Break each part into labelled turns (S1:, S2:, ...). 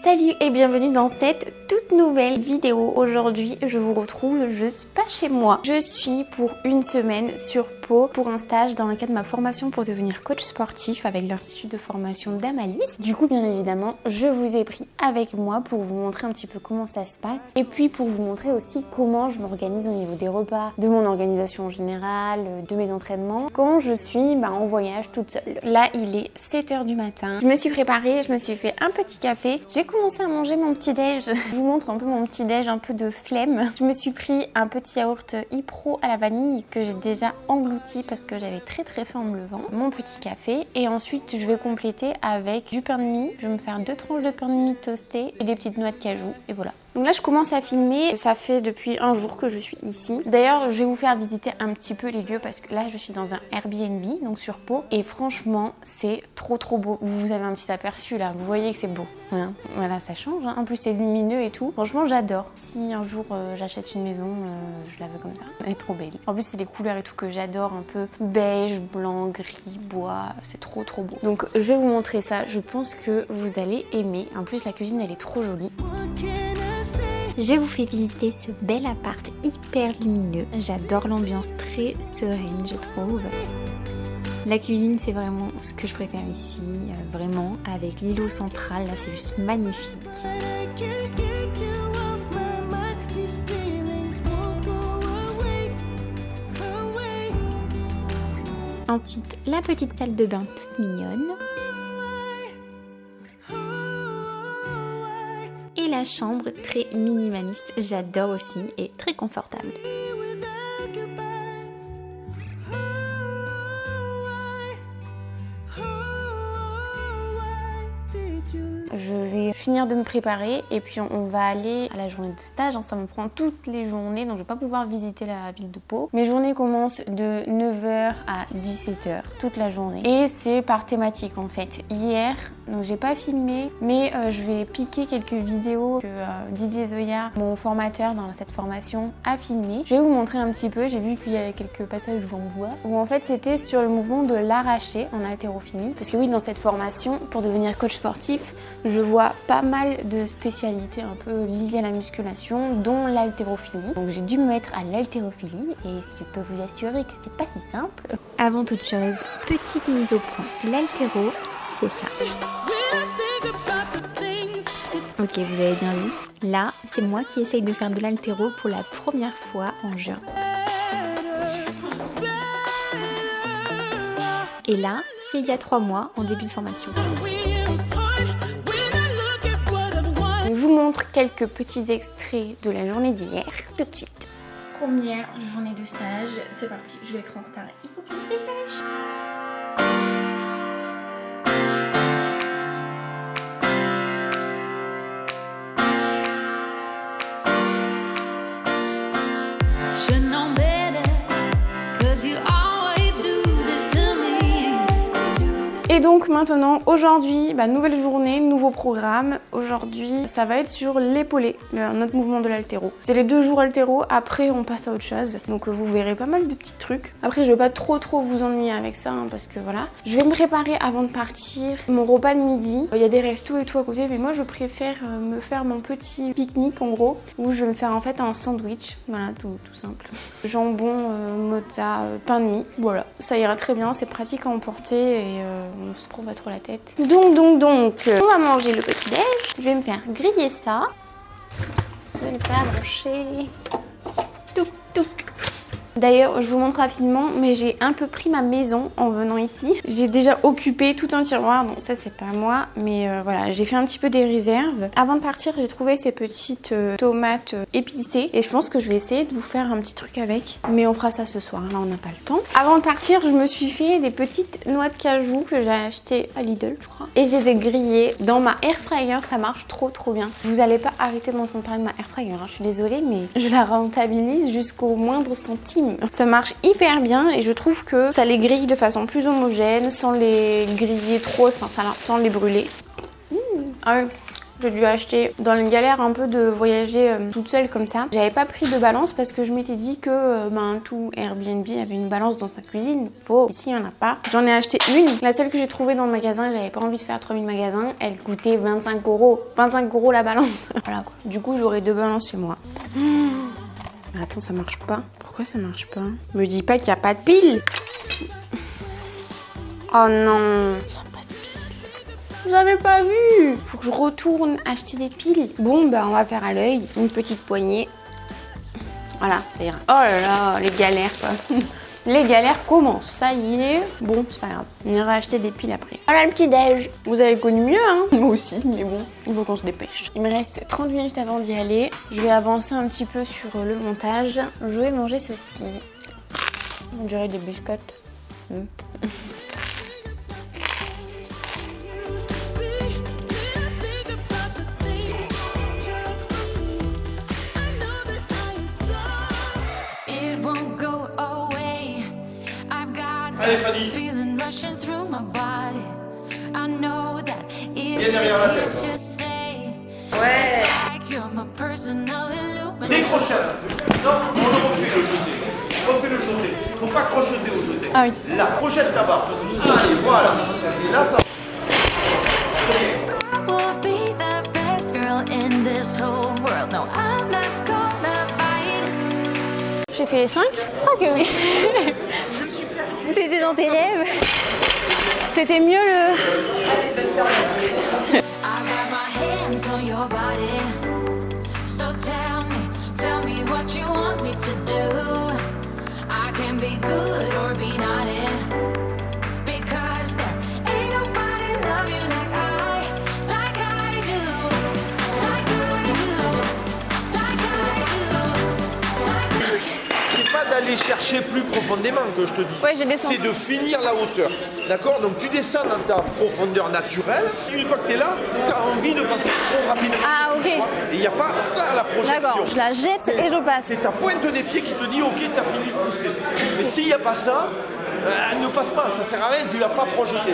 S1: Salut et bienvenue dans cette toute nouvelle vidéo. Aujourd'hui je vous retrouve, je suis pas chez moi. Je suis pour une semaine sur Pau pour un stage dans le cadre de ma formation pour devenir coach sportif avec l'institut de formation d'Amalis. Du coup bien évidemment je vous ai pris avec moi pour vous montrer un petit peu comment ça se passe et puis pour vous montrer aussi comment je m'organise au niveau des repas, de mon organisation en général, de mes entraînements, comment je suis en voyage toute seule. Là il est 7h du matin, je me suis préparée, je me suis fait un petit café, j'ai commencé à manger mon petit déj. Je vous montre un peu mon petit déj, un peu de flemme. Je me suis pris un petit yaourt Ipro à la vanille que j'ai déjà englouti parce que j'avais très faim en me levant. Mon petit café et ensuite je vais compléter avec du pain de mie. Je vais me faire 2 tranches de pain de mie toasté et des petites noix de cajou et voilà. Donc là je commence à filmer, ça fait depuis un jour que je suis ici. D'ailleurs je vais vous faire visiter un petit peu les lieux parce que là je suis dans un Airbnb, donc sur Pau. Et franchement c'est trop beau. Vous avez un petit aperçu là, vous voyez que c'est beau. Hein, voilà ça change, hein. En plus c'est lumineux et tout. Franchement j'adore. Si un jour j'achète une maison, je la veux comme ça. Elle est trop belle. En plus c'est les couleurs et tout que j'adore, un peu beige, blanc, gris, bois. C'est trop beau. Donc je vais vous montrer ça, je pense que vous allez aimer. En plus la cuisine elle est trop jolie. Je vous fais visiter ce bel appart hyper lumineux. J'adore l'ambiance très sereine, je trouve. La cuisine, c'est vraiment ce que je préfère ici, vraiment, avec l'îlot central, là c'est juste magnifique. Ensuite, la petite salle de bain toute mignonne. Et la chambre très minimaliste, j'adore aussi et très confortable. Je vais finir de me préparer et puis on va aller à la journée de stage. Ça me prend toutes les journées, donc je vais pas pouvoir visiter la ville de Pau. Mes journées commencent de 9h à 17h, toute la journée. Et c'est par thématique en fait. Hier, donc j'ai pas filmé, mais je vais piquer quelques vidéos que Didier Zoya, mon formateur dans cette formation, a filmé. Je vais vous montrer un petit peu, j'ai vu qu'il y a quelques passages où on voit, où en fait c'était sur le mouvement de l'arraché en haltérophilie. Parce que oui, dans cette formation, pour devenir coach sportif, je vois pas mal de spécialités un peu liées à la musculation, dont l'haltérophilie. Donc j'ai dû me mettre à l'haltérophilie et je peux vous assurer que c'est pas si simple. Avant toute chose, petite mise au point. L'haltéro, c'est ça. Ok, vous avez bien vu. Là, c'est moi qui essaye de faire de l'haltéro pour la première fois en juin. Et là, c'est il y a 3 mois, en début de formation. Je vous montre quelques petits extraits de la journée d'hier, tout de suite. Première journée de stage, c'est parti, je vais être en retard, il faut que je me dépêche. Et donc maintenant, aujourd'hui, nouvelle journée, nouveau programme. Aujourd'hui, ça va être sur l'épaulé, notre mouvement de l'haltéro. C'est les 2 jours haltéro, après on passe à autre chose. Donc vous verrez pas mal de petits trucs. Après, je vais pas trop vous ennuyer avec ça, parce que voilà. Je vais me préparer avant de partir mon repas de midi. Il y a des restos et tout à côté, mais moi je préfère me faire mon petit pique-nique en gros, où je vais me faire en fait un sandwich. Voilà, tout simple. Jambon, mozza, pain de mie. Voilà, ça ira très bien, c'est pratique à emporter et on se prend pas trop la tête. Donc, on va manger le petit déj. Je vais me faire griller ça. Ce n'est pas branché. Touc. D'ailleurs, je vous montre rapidement, mais j'ai un peu pris ma maison en venant ici. J'ai déjà occupé tout un tiroir, donc ça c'est pas moi, mais voilà, j'ai fait un petit peu des réserves. Avant de partir, j'ai trouvé ces petites tomates épicées et je pense que je vais essayer de vous faire un petit truc avec, mais on fera ça ce soir, là on n'a pas le temps. Avant de partir, je me suis fait des petites noix de cajou que j'ai achetées à Lidl, je crois, et je les ai grillées dans ma air fryer. Ça marche trop bien. Vous allez pas arrêter de m'entendre parler de ma air fryer, hein. Je suis désolée, mais je la rentabilise jusqu'au moindre centime. Ça marche hyper bien et je trouve que ça les grille de façon plus homogène, sans les griller trop, sans les brûler. Ah ouais. J'ai dû acheter dans les galères un peu de voyager toute seule comme ça. J'avais pas pris de balance parce que je m'étais dit que tout Airbnb avait une balance dans sa cuisine. Faux, ici il y en a pas. J'en ai acheté une. La seule que j'ai trouvée dans le magasin, j'avais pas envie de faire 3000 magasins. Elle coûtait 25 euros. 25 euros la balance. Voilà quoi. Du coup, j'aurai 2 balances chez moi. Mais attends, ça marche pas. Pourquoi ça marche pas? Me dis pas qu'il y a pas de pile. Oh non. J'avais pas vu. Faut que je retourne acheter des piles. Bon, bah on va faire à l'œil. Une petite poignée. Voilà, ça ira. Oh là là, les galères quoi. Les galères commencent, ça y est. Bon, c'est pas grave. On ira acheter des piles après. Voilà le petit déj. Vous avez connu mieux, hein? Moi aussi, mais bon, il faut qu'on se dépêche. Il me reste 30 minutes avant d'y aller. Je vais avancer un petit peu sur le montage. Je vais manger ceci. On dirait des biscottes.
S2: Allez Fanny, viens derrière la tête.
S1: Ouais.
S2: Décroche là. Non, on le refait le jeté. Refais le jeté. Faut pas crocheter au jeté.
S1: Ah oui.
S2: Là, projette ta barre. Allez, voilà. Et là, ça.
S1: J'ai fait les 5? Oh que oui. T'étais dans tes rêves. C'était mieux le...
S2: D'aller chercher plus profondément que je te dis.
S1: Ouais, je descends.
S2: C'est de finir la hauteur. D'accord? Donc tu descends dans ta profondeur naturelle. Une fois que tu es là, tu as envie de passer trop rapidement.
S1: Ah ok.
S2: Et il n'y a pas ça à la projection.
S1: D'accord, je la jette et je passe.
S2: C'est ta pointe des pieds qui te dit ok, tu as fini de pousser. Mais s'il n'y a pas ça, ne passe pas, ça sert à rien, tu ne l'as pas projeté.
S1: Ok.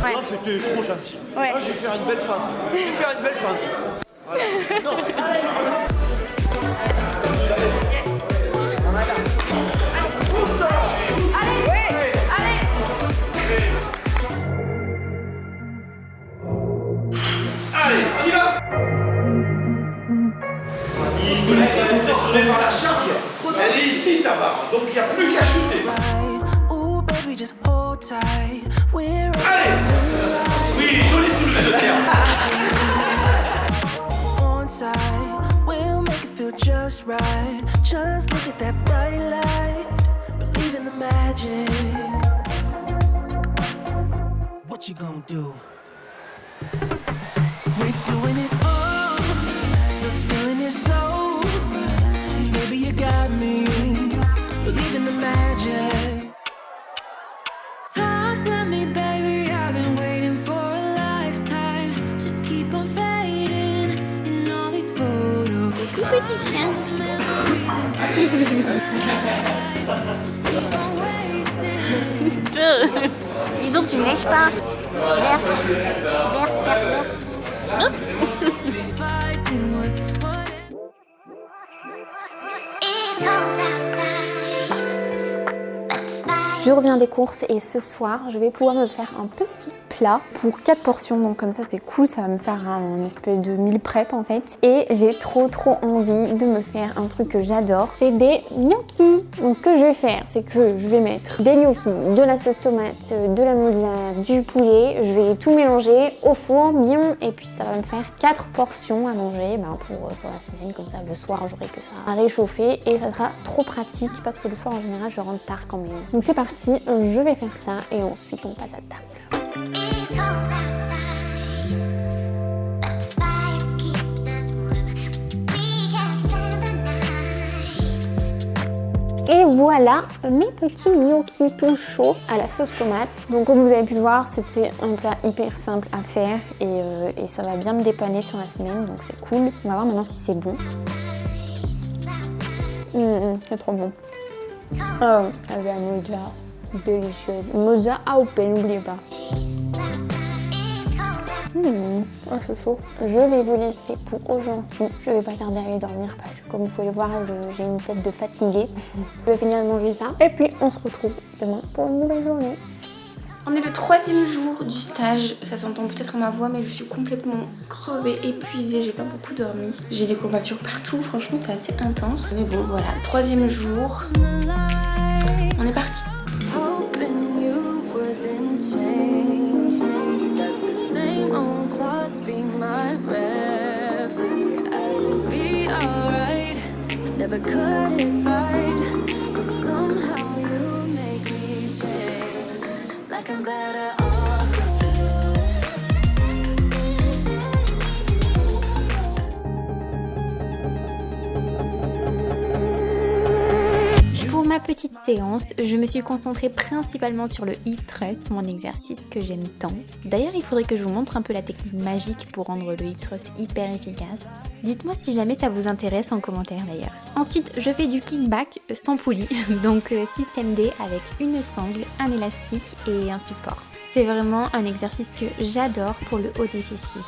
S2: Ouais. Non, c'était trop gentil.
S1: Ouais.
S2: Moi, je vais faire une belle fente. Je vais faire une belle fente. Voilà. Non. Allez, on y va. Il te laisse impressionner par la charge. Elle est ici ta barre, donc il n'y a plus qu'à chuter. Allez. Oui, joli soulevé de terre. Just right, just look at that bright light. Believe in the magic. What you gonna do? We're doing it all. The feeling is so. Maybe you got me. Believe in the magic.
S3: Talk to me, baby. I've been waiting for a lifetime. Just keep on fading in all these photos.
S1: Petit chien. Dis donc, tu me lèches pas. Merde. Je reviens des courses et ce soir, je vais pouvoir me faire un petit plat pour 4 portions. Donc comme ça, c'est cool, ça va me faire un espèce de meal prep en fait. Et j'ai trop envie de me faire un truc que j'adore, c'est des gnocchis. Donc ce que je vais faire, c'est que je vais mettre des gnocchis, de la sauce tomate, de la mozza, du poulet. Je vais tout mélanger au four, bien. Et puis ça va me faire 4 portions à manger pour la semaine. Comme ça, le soir, j'aurai que ça à réchauffer. Et ça sera trop pratique parce que le soir, en général, je rentre tard quand même. Donc c'est parti, je vais faire ça et ensuite on passe à table. Et voilà mes petits gnocchis tout chauds à la sauce tomate. Donc comme vous avez pu le voir, c'était un plat hyper simple à faire et ça va bien me dépanner sur la semaine, donc c'est cool. On va voir maintenant si c'est bon. C'est trop bon. Avec la mozza, délicieuse. Mozza AOP, n'oubliez pas. Oh, c'est chaud. Je vais vous laisser pour aujourd'hui. Je vais pas tarder à aller dormir parce que comme vous pouvez le voir, j'ai une tête de fatiguée. Je vais finir de manger ça. Et puis on se retrouve demain pour une nouvelle journée. On est le 3e jour du stage. Ça s'entend peut-être à ma voix, mais je suis complètement crevée, épuisée. J'ai pas beaucoup dormi. J'ai des courbatures partout. Franchement, c'est assez intense. Mais bon, voilà. 3e jour. On est parti. Be my referee. I will be alright. Never cut it right, but somehow you make me change. Like I'm better off with you. Pour ma petite séance, je me suis concentrée principalement sur le hip thrust, mon exercice que j'aime tant. D'ailleurs, il faudrait que je vous montre un peu la technique magique pour rendre le hip thrust hyper efficace. Dites-moi si jamais ça vous intéresse en commentaire d'ailleurs. Ensuite, je fais du kickback sans poulie, donc système D avec une sangle, un élastique et un support. C'est vraiment un exercice que j'adore pour le haut des fessiers.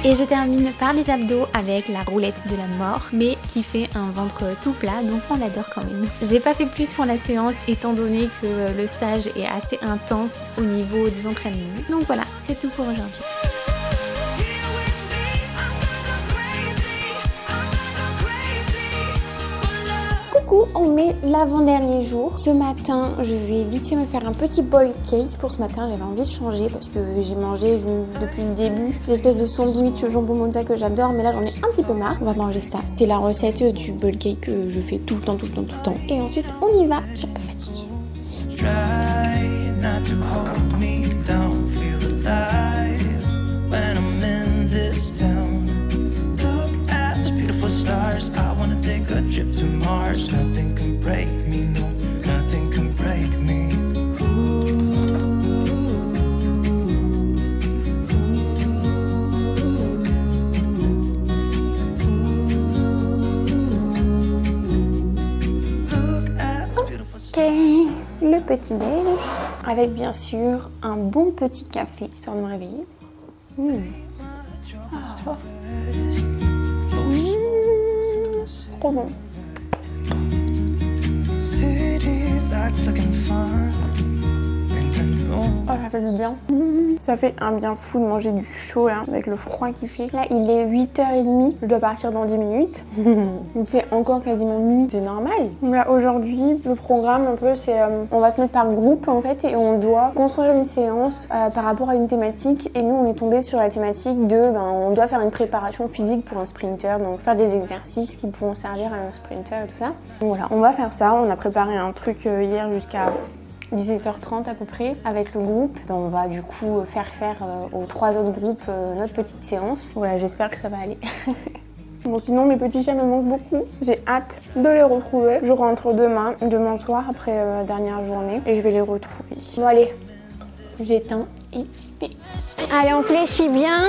S1: Et je termine par les abdos avec la roulette de la mort, mais qui fait un ventre tout plat, donc on l'adore quand même. J'ai pas fait plus pour la séance étant donné que le stage est assez intense au niveau des entraînements. Donc voilà, c'est tout pour aujourd'hui. Coucou, on est l'avant-dernier jour. Ce matin, je vais vite fait me faire un petit bowl cake. Pour ce matin, j'avais envie de changer parce que j'ai mangé depuis le début des espèces de sandwich jambon mozza que j'adore, mais là j'en ai un petit peu marre. On va manger ça. C'est la recette du bowl cake que je fais tout le temps. Et ensuite, on y va. Je suis un peu fatiguée. Try not to hold me down, feel alive when I'm in this town. Stars, I wanna take a trip to Mars. Nothing can break me, no, nothing can break me. Ok, le petit déj avec bien sûr un bon petit café histoire de me réveiller. Trop bon. Oh, ça fait du bien. Ça fait un bien fou de manger du chaud là, avec le froid qui fait. Là, il est 8h30. Je dois partir dans 10 minutes. Il fait encore quasiment nuit. C'est normal. Donc là, aujourd'hui, le programme un peu, c'est on va se mettre par groupe en fait et on doit construire une séance par rapport à une thématique. Et nous, on est tombé sur la thématique de, on doit faire une préparation physique pour un sprinter. Donc faire des exercices qui pourront servir à un sprinter et tout ça. Donc voilà, on va faire ça. On a préparé un truc hier jusqu'à 17h30 à peu près avec le groupe. On va du coup faire aux 3 autres groupes notre petite séance. Voilà, j'espère que ça va aller. Bon, sinon mes petits chiens me manquent beaucoup. J'ai hâte de les retrouver. Je rentre demain soir après la dernière journée et je vais les retrouver. Bon allez, j'éteins et j'y vais. Allez, on fléchit bien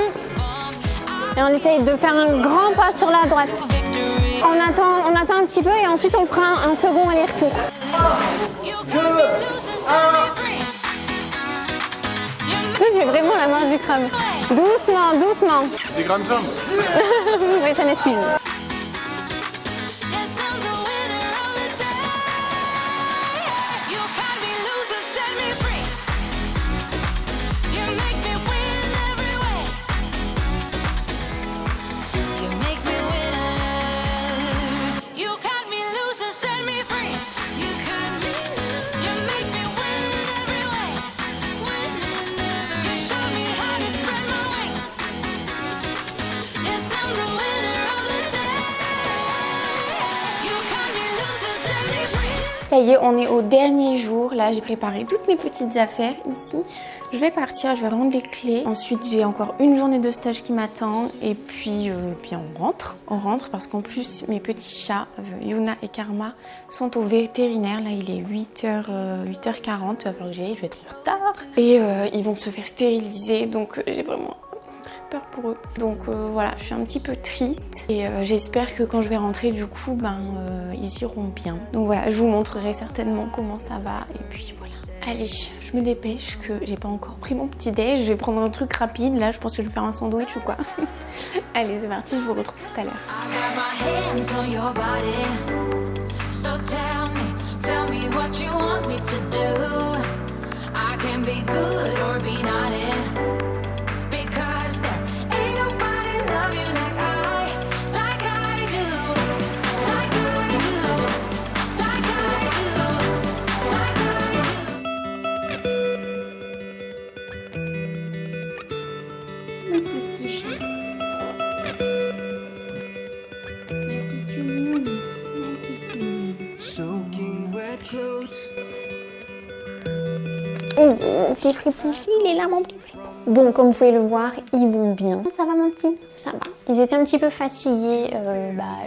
S1: et on essaye de faire un grand pas sur la droite. On attend un petit peu et ensuite on fera un second aller-retour. 2, 1. J'ai vraiment la marche du crabe. Doucement.
S4: Des grandes jambes.
S1: Oui, ça m'excuse. Ça y est, on est au dernier jour. Là, j'ai préparé toutes mes petites affaires ici. Je vais partir, je vais rendre les clés. Ensuite, j'ai encore une journée de stage qui m'attend. Et puis on rentre. On rentre parce qu'en plus, mes petits chats, Yuna et Karma, sont au vétérinaire. Là, il est 8h40. Alors je vais être en retard. Et ils vont se faire stériliser. Donc j'ai vraiment très peur pour eux. Donc voilà, je suis un petit peu triste. Et j'espère que quand je vais rentrer, du coup, ils iront bien. Donc voilà, je vous montrerai certainement comment ça va. Et puis voilà. Allez, je me dépêche que j'ai pas encore pris mon petit déj. Je vais prendre un truc rapide. Là, je pense que je vais faire un sandwich ou quoi. Allez, c'est parti, je vous retrouve tout à l'heure.
S3: I got my hands on your body. So tell me what you want me to do. I can be good or be naughty. Because there ain't nobody love you like I do. Like I do. Like I do. Like I do.
S1: Mon petit chat. Ma petite Youn. Ma petite Youn.
S2: Soaking wet clothes.
S1: Oh, petit fripon, il est là mon petit fripon. Bon, comme vous pouvez le voir, ils vont bien. Ça va mon petit? Ça va. Ils étaient un petit peu fatigués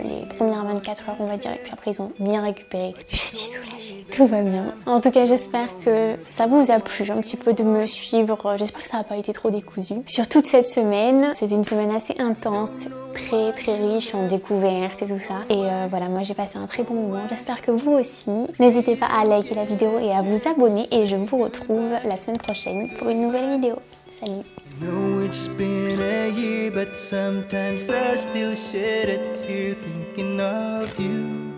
S1: les premières 24 heures on va dire, et puis après ils ont bien récupéré. Je suis soulagée, tout va bien. En tout cas j'espère que ça vous a plu un petit peu de me suivre. J'espère que ça n'a pas été trop décousu. Sur toute cette semaine, c'était une semaine assez intense, très très riche en découvertes et tout ça. Et voilà, moi j'ai passé un très bon moment. J'espère que vous aussi. N'hésitez pas à liker la vidéo et à vous abonner. Et je vous retrouve la semaine prochaine pour une nouvelle vidéo. Salut!
S2: No, it's been a year, but sometimes I still shed a tear thinking of you.